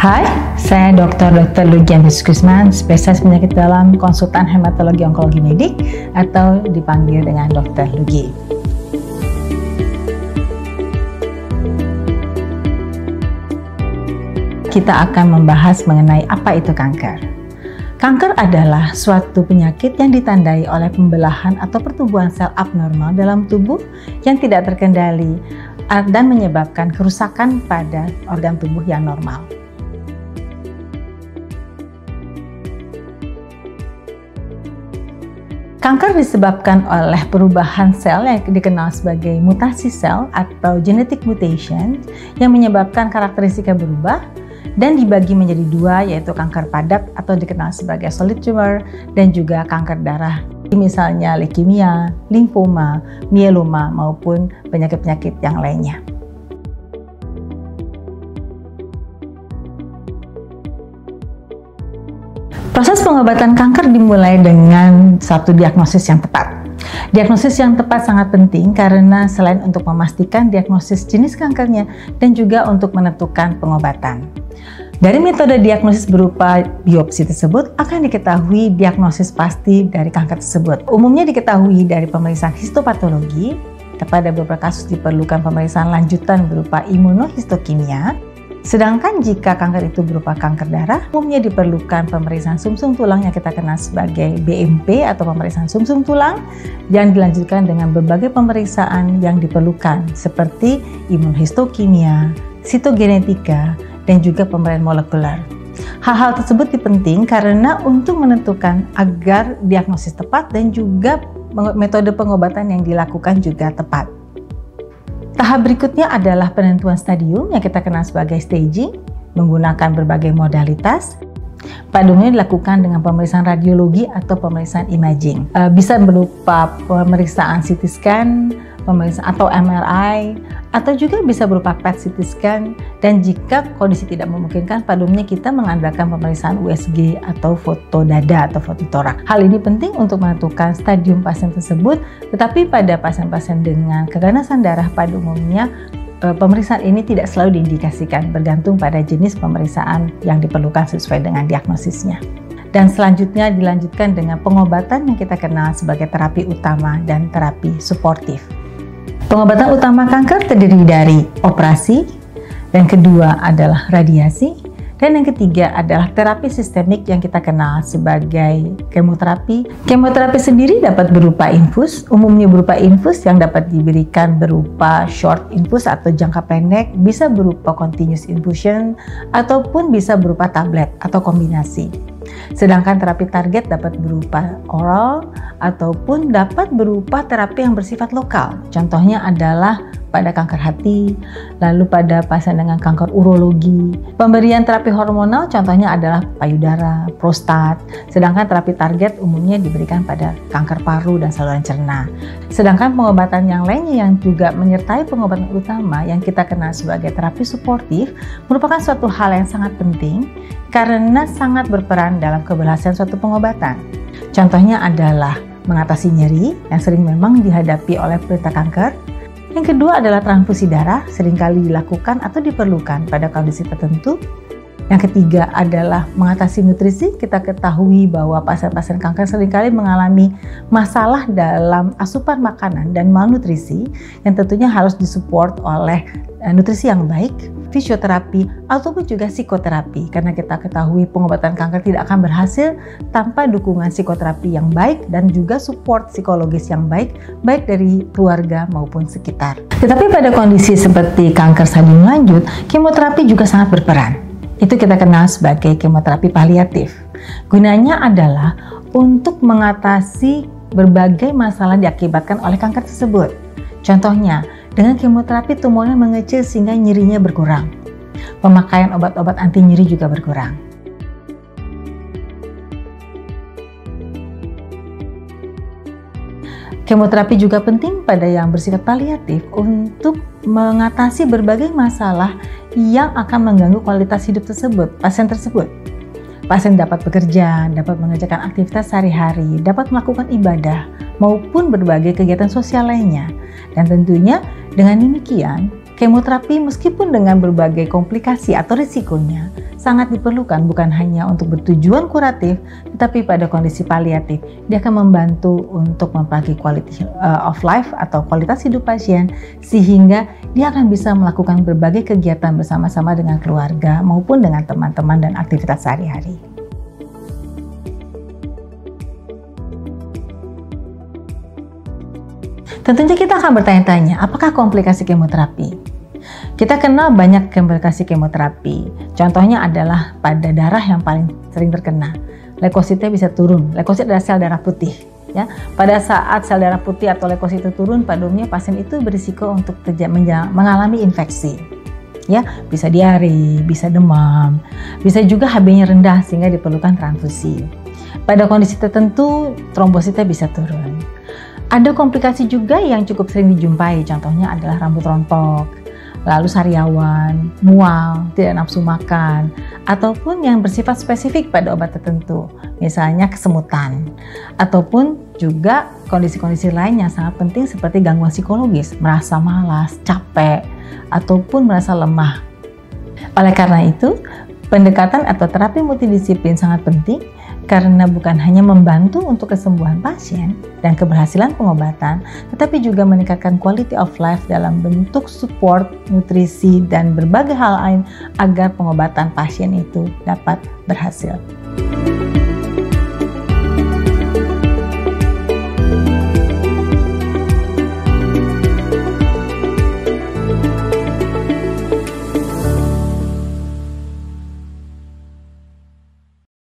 Hai, saya Dr. Lugi Andrius Gusman, spesialis penyakit dalam, konsultan hematologi onkologi medik, atau dipanggil dengan Dr. Lugi. Kita akan membahas mengenai apa itu kanker. Kanker adalah suatu penyakit yang ditandai oleh pembelahan atau pertumbuhan sel abnormal dalam tubuh yang tidak terkendali dan menyebabkan kerusakan pada organ tubuh yang normal. Kanker disebabkan oleh perubahan sel yang dikenal sebagai mutasi sel atau genetic mutation yang menyebabkan karakteristiknya berubah dan dibagi menjadi dua, yaitu kanker padat atau dikenal sebagai solid tumor dan juga kanker darah, misalnya leukemia, limfoma, myeloma maupun penyakit-penyakit yang lainnya. Proses pengobatan kanker dimulai dengan satu diagnosis yang tepat. Diagnosis yang tepat sangat penting karena selain untuk memastikan diagnosis jenis kankernya dan juga untuk menentukan pengobatan. Dari metode diagnosis berupa biopsi tersebut akan diketahui diagnosis pasti dari kanker tersebut. Umumnya diketahui dari pemeriksaan histopatologi. Pada beberapa kasus diperlukan pemeriksaan lanjutan berupa imunohistokimia. Sedangkan jika kanker itu berupa kanker darah, umumnya diperlukan pemeriksaan sumsum tulang yang kita kenal sebagai BMP atau pemeriksaan sumsum tulang yang dilanjutkan dengan berbagai pemeriksaan yang diperlukan seperti imunohistokimia, sitogenetika, dan juga pemeriksaan molekuler. Hal-hal tersebut penting karena untuk menentukan agar diagnosis tepat dan juga metode pengobatan yang dilakukan juga tepat. Tahap berikutnya adalah penentuan stadium yang kita kenal sebagai staging menggunakan berbagai modalitas. Pada umumnya dilakukan dengan pemeriksaan radiologi atau pemeriksaan imaging. Bisa berupa pemeriksaan CT scan, pemeriksaan atau MRI, atau juga bisa berupa PET CT scan, dan jika kondisi tidak memungkinkan, pada umumnya kita mengandalkan pemeriksaan USG atau foto dada atau foto torak. Hal ini penting untuk menentukan stadium pasien tersebut, tetapi pada pasien-pasien dengan keganasan darah pada umumnya pemeriksaan ini tidak selalu diindikasikan, bergantung pada jenis pemeriksaan yang diperlukan sesuai dengan diagnosisnya. Dan selanjutnya dilanjutkan dengan pengobatan yang kita kenal sebagai terapi utama dan terapi suportif. Pengobatan utama kanker terdiri dari operasi, yang kedua adalah radiasi, dan yang ketiga adalah terapi sistemik yang kita kenal sebagai kemoterapi. Kemoterapi sendiri dapat berupa infus, umumnya berupa infus yang dapat diberikan berupa short infus atau jangka pendek, bisa berupa continuous infusion, ataupun bisa berupa tablet atau kombinasi. Sedangkan terapi target dapat berupa oral ataupun dapat berupa terapi yang bersifat lokal. Contohnya adalah pada kanker hati, lalu pada pasien dengan kanker urologi. Pemberian terapi hormonal contohnya adalah payudara, prostat. Sedangkan terapi target umumnya diberikan pada kanker paru dan saluran cerna. Sedangkan pengobatan yang lainnya yang juga menyertai pengobatan utama yang kita kenal sebagai terapi suportif merupakan suatu hal yang sangat penting karena sangat berperan dalam keberhasilan suatu pengobatan. Contohnya adalah mengatasi nyeri yang sering memang dihadapi oleh penderita kanker. Yang kedua adalah transfusi darah, seringkali dilakukan atau diperlukan pada kondisi tertentu. Yang ketiga adalah mengatasi nutrisi. Kita ketahui bahwa pasien-pasien kanker seringkali mengalami masalah dalam asupan makanan dan malnutrisi yang tentunya harus disupport oleh nutrisi yang baik, fisioterapi, ataupun juga psikoterapi. Karena kita ketahui pengobatan kanker tidak akan berhasil tanpa dukungan psikoterapi yang baik dan juga support psikologis yang baik, baik dari keluarga maupun sekitar. Tetapi pada kondisi seperti kanker stadium lanjut, kemoterapi juga sangat berperan. Itu kita kenal sebagai kemoterapi paliatif. Gunanya adalah untuk mengatasi berbagai masalah diakibatkan oleh kanker tersebut. Contohnya, dengan kemoterapi tumornya mengecil sehingga nyerinya berkurang. Pemakaian obat-obat anti nyeri juga berkurang. Kemoterapi juga penting pada yang bersifat paliatif untuk mengatasi berbagai masalah yang akan mengganggu kualitas hidup pasien tersebut. Pasien dapat bekerja, dapat mengerjakan aktivitas sehari-hari, dapat melakukan ibadah, maupun berbagai kegiatan sosial lainnya. Dan tentunya dengan demikian, Kemoterapi meskipun dengan berbagai komplikasi atau risikonya sangat diperlukan bukan hanya untuk bertujuan kuratif, tetapi pada kondisi paliatif. Dia akan membantu untuk memperbaiki quality of life atau kualitas hidup pasien sehingga dia akan bisa melakukan berbagai kegiatan bersama-sama dengan keluarga maupun dengan teman-teman dan aktivitas sehari-hari. Tentunya kita akan bertanya-tanya, apakah komplikasi kemoterapi? Kita kenal banyak komplikasi kemoterapi. Contohnya adalah pada darah yang paling sering terkena. Leukositnya bisa turun. Leukosit adalah sel darah putih. Ya, pada saat sel darah putih atau leukosit itu turun, pada umumnya pasien itu berisiko untuk mengalami infeksi. Ya, bisa diare, bisa demam, bisa juga HB-nya rendah sehingga diperlukan transfusi. Pada kondisi tertentu, trombositnya bisa turun. Ada komplikasi juga yang cukup sering dijumpai, contohnya adalah rambut rontok, lalu sariawan, mual, tidak nafsu makan, ataupun yang bersifat spesifik pada obat tertentu, misalnya kesemutan, ataupun juga kondisi-kondisi lain yang sangat penting seperti gangguan psikologis, merasa malas, capek, ataupun merasa lemah. Oleh karena itu, pendekatan atau terapi multidisiplin sangat penting karena bukan hanya membantu untuk kesembuhan pasien dan keberhasilan pengobatan, tetapi juga meningkatkan quality of life dalam bentuk support, nutrisi, dan berbagai hal lain agar pengobatan pasien itu dapat berhasil.